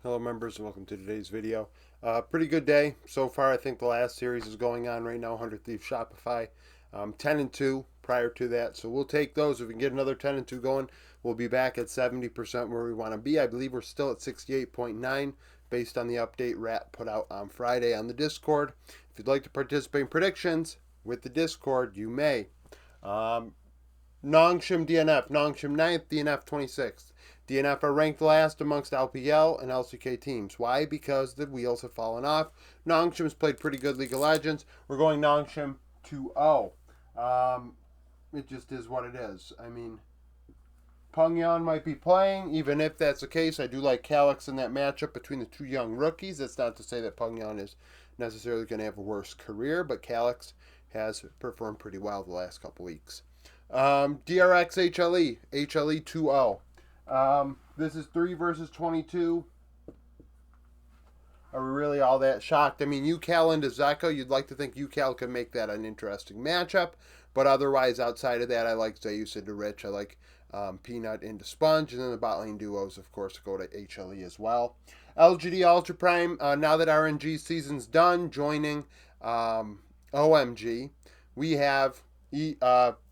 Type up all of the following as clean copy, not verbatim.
Hello members, and welcome to today's video. Pretty good day so far. I think the last series is going on right now, 100 Thieves Shopify. 10-2 prior to that, so we'll take those. If we can get another 10-2 going, we'll be back at 70% where we want to be. I believe we're still at 68.9 based on the update Rat put out on Friday on the Discord. If you'd like to participate in predictions with the Discord, you may. Nongshim DNF, Nongshim 9th, DNF 26th. DNF are ranked last amongst LPL and LCK teams. Why? Because the wheels have fallen off. Nongshim's played pretty good League of Legends. We're going Nongshim 2-0. It just is what it is. I mean, Pungyan might be playing. Even if that's the case, I do like Calyx in that matchup between the two young rookies. That's not to say that Pungyan is necessarily going to have a worse career, but Calyx has performed pretty well the last couple weeks. DRX HLE 2-0. This is 3 versus 22. Are we really all that shocked? I mean, UCal into Zeko, you'd like to think UCal could make that an interesting matchup, but otherwise, outside of that, I like Zeus into Rich. I like Peanut into Sponge, and then the bot lane duos, of course, go to HLE as well. LGD Ultra Prime, now that RNG season's done, joining OMG, we have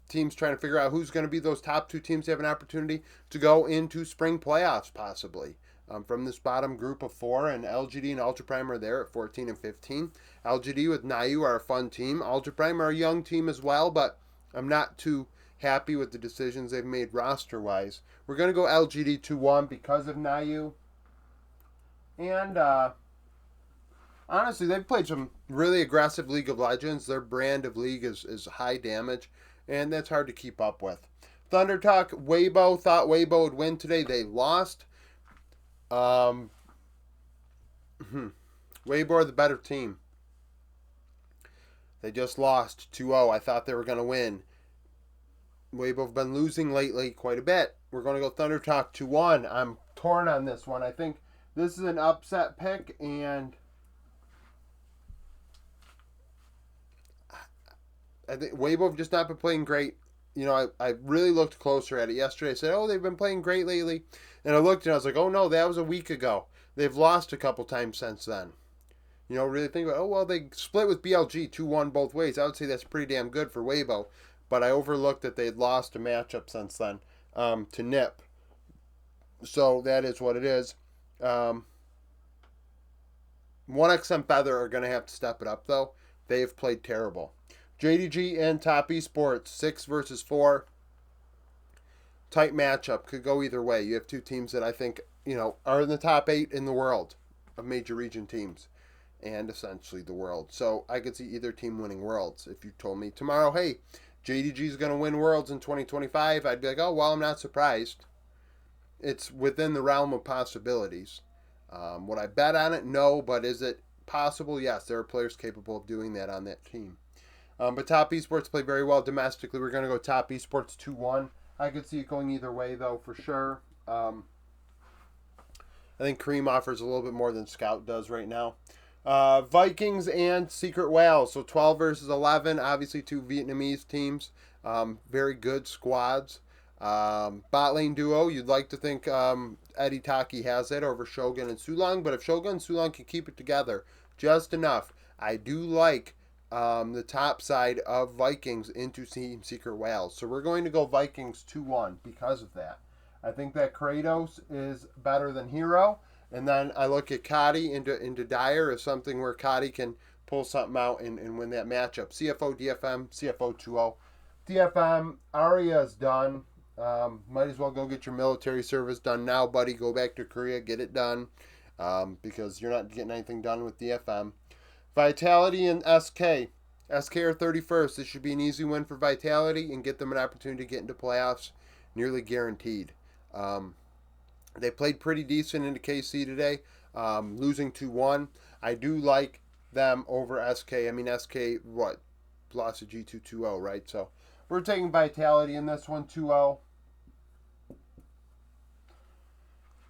teams trying to figure out who's going to be those top two teams that have an opportunity to go into spring playoffs, possibly. From this bottom group of 4, and LGD and Ultra Prime are there at 14 and 15. LGD with Nayu are a fun team. Ultra Prime are a young team as well, but I'm not too happy with the decisions they've made roster-wise. We're going to go LGD 2-1 because of Nayu. And honestly, they've played some really aggressive League of Legends. Their brand of league is high damage, and that's hard to keep up with. Thunder Talk, Weibo thought Weibo would win today. They lost. Weibo are the better team. They just lost 2-0. I thought they were going to win. Weibo have been losing lately quite a bit. We're going to go Thunder Talk 2-1. I'm torn on this one. I think this is an upset pick, and I think Weibo have just not been playing great. You know, I really looked closer at it yesterday. I said, oh, they've been playing great lately. And I looked and I was like, oh, no, that was a week ago. They've lost a couple times since then. You know, really think about, oh, well, they split with BLG 2-1 both ways. I would say that's pretty damn good for Weibo. But I overlooked that they had lost a matchup since then to Nip. So that is what it is. 1XM Feather are going to have to step it up, though. They have played terrible. JDG and Top Esports, 6 versus 4. Tight matchup. Could go either way. You have two teams that I think, are in the top 8 in the world of major region teams. And essentially the world. So I could see either team winning worlds. If you told me tomorrow, hey, JDG is going to win worlds in 2025, I'd be like, oh, well, I'm not surprised. It's within the realm of possibilities. Would I bet on it? No, but is it possible? Yes, there are players capable of doing that on that team. But Top Esports play very well domestically. We're going to go Top Esports 2-1. I could see it going either way, though, for sure. I think Cream offers a little bit more than Scout does right now. Vikings and Secret Whales. So 12 versus 11. Obviously, two Vietnamese teams. Very good squads. Bot lane duo, you'd like to think Eddie Taki has it over Shogun and Sulong. But if Shogun and Sulong can keep it together just enough, I do like the top side of Vikings into Team Secret Whales. So we're going to go Vikings 2-1 because of that. I think that Kratos is better than Hero. And then I look at Cody into Dyer as something where Cody can pull something out and win that matchup. CFO, DFM, CFO 2-0. DFM, Arya's done. Might as well go get your military service done now, buddy. Go back to Korea, get it done. Because you're not getting anything done with DFM. Vitality and SK. SK are 31st. This should be an easy win for Vitality and get them an opportunity to get into playoffs. Nearly guaranteed. They played pretty decent into KC today, losing 2-1. I do like them over SK. I mean, SK, lost to G2 2-0, right? So we're taking Vitality in this one, 2-0.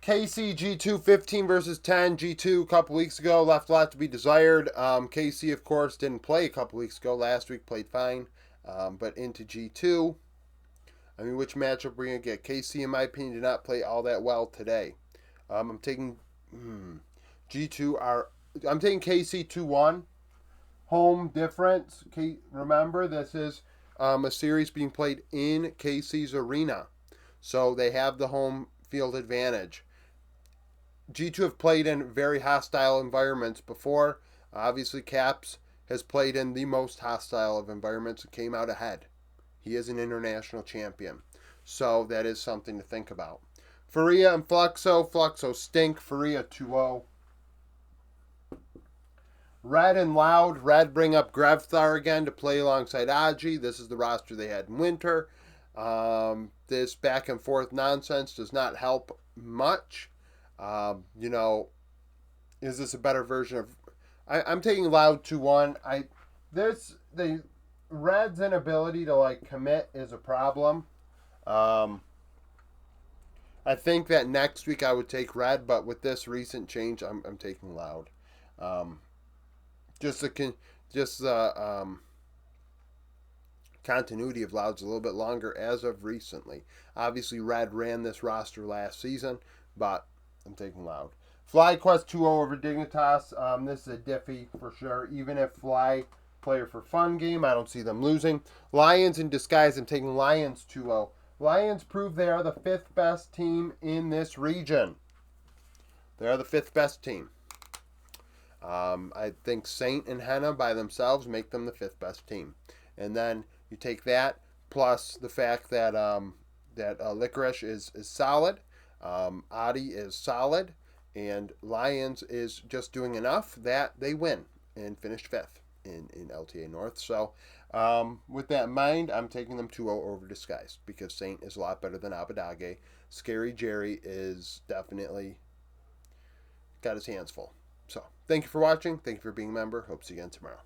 KC G2 15 versus 10. G2 a couple weeks ago left a lot to be desired. KC, of course, didn't play a couple weeks ago. Last week played fine. But into G2. I mean, which matchup we're going to get? KC, in my opinion, did not play all that well today. I'm taking G2 are. I'm taking KC 2-1. Home difference. Remember, this is a series being played in KC's arena. So they have the home field advantage. G2 have played in very hostile environments before. Obviously, Caps has played in the most hostile of environments and came out ahead. He is an international champion. So that is something to think about. Faria and Fluxo. Fluxo stink. Faria 2-0. Red and Loud. Red bring up Grevthar again to play alongside Aji. This is the roster they had in winter. This back and forth nonsense does not help much. You know, is this a better version of? I'm taking Loud 2-1. The Red's inability to like commit is a problem. I think that next week I would take Red, but with this recent change, I'm taking Loud. Just the continuity of Loud's a little bit longer as of recently. Obviously, Red ran this roster last season, but I'm taking Loud. FlyQuest 2-0 over Dignitas. This is a diffie for sure. Even if Fly player for fun game, I don't see them losing. Lions in disguise. I'm taking Lions 2-0. Lions prove they are the 5th best team in this region. They are the 5th best team. I think Saint and Henna by themselves make them the 5th best team. And then you take that plus the fact that Licorice is solid, Adi is solid, and Lions is just doing enough that they win and finished 5th in LTA North. So with that in mind, I'm taking them 2-0 over Disguised because Saint is a lot better than Abadage. Scary Jerry is definitely got his hands full. So, thank you for watching. Thank you for being a member. Hope to see you again tomorrow.